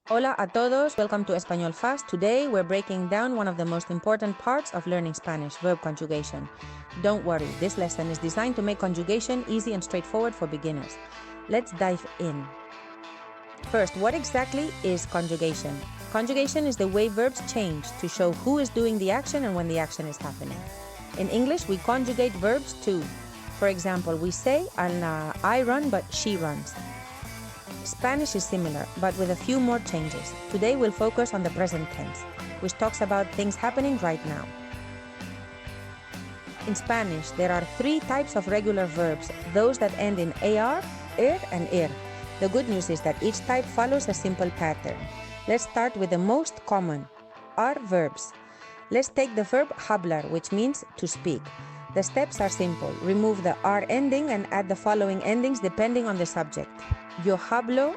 Hola a todos, welcome to Español Fast. Today we're breaking down one of the most important parts of learning Spanish, verb conjugation. Don't worry, this lesson is designed to make conjugation easy and straightforward for beginners. Let's dive in. First, what exactly is conjugation? Conjugation is the way verbs change to show who is doing the action and when the action is happening. In English, we conjugate verbs too. For example, we say, I run, but she runs. Spanish is similar, but with a few more changes. Today we'll focus on the present tense, which talks about things happening right now. In Spanish, there are three types of regular verbs, those that end in AR, and ir. The good news is that each type follows a simple pattern. Let's start with the most common, are verbs. Let's take the verb hablar, which means to speak. The steps are simple. Remove the R ending and add the following endings depending on the subject. Yo hablo,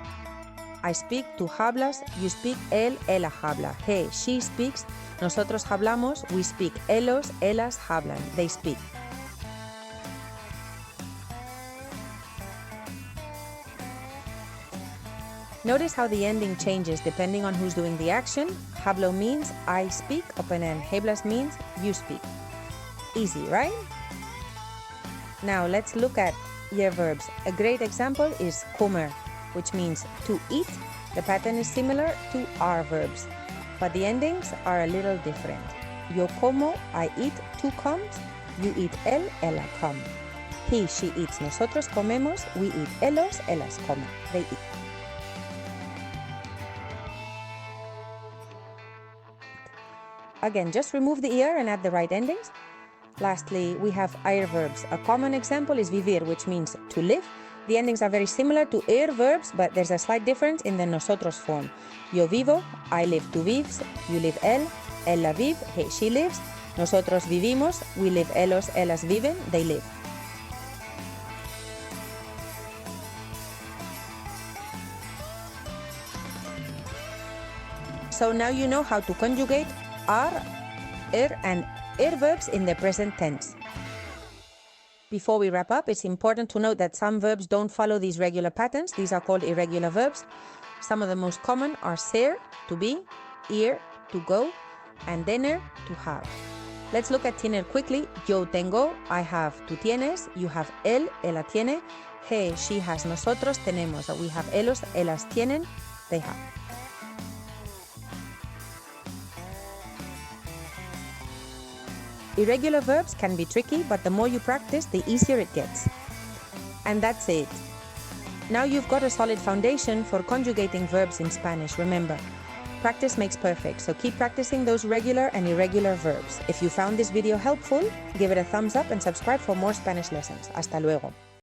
I speak, tú hablas, you speak, él, ella habla. He, she speaks, nosotros hablamos, we speak. Ellos, ellas hablan, they speak. Notice how the ending changes depending on who's doing the action. Hablo means I speak, open end. Hablas means you speak. Easy, right? Now let's look at your verbs. A great example is comer, which means to eat. The pattern is similar to our verbs, but the endings are a little different. Yo como, I eat, tú comes, you eat, él, ella come. He, she eats, nosotros comemos, we eat, ellos, ellas comen, they eat. Again, just remove the ear and add the right endings. Lastly, we have ir verbs. A common example is vivir, which means to live. The endings are very similar to ir verbs, but there's a slight difference in the nosotros form. Yo vivo, I live, tú vives, you live, él, ella vive, he, she lives. Nosotros vivimos, we live, ellos, ellas viven, they live. So now you know how to conjugate are, and ir verbs in the present tense. Before we wrap up, it's important to note that some verbs don't follow these regular patterns. These are called irregular verbs. Some of the most common are ser, to be, ir, to go, and tener, to have. Let's look at tener quickly. Yo tengo, I have, tú tienes, you have, él, ella tiene, he, she has, nosotros tenemos, we have, ellos, ellas tienen, they have. Irregular verbs can be tricky, but the more you practice, the easier it gets. And that's it. Now you've got a solid foundation for conjugating verbs in Spanish. Remember, practice makes perfect, so keep practicing those regular and irregular verbs. If you found this video helpful, give it a thumbs up and subscribe for more Spanish lessons. Hasta luego.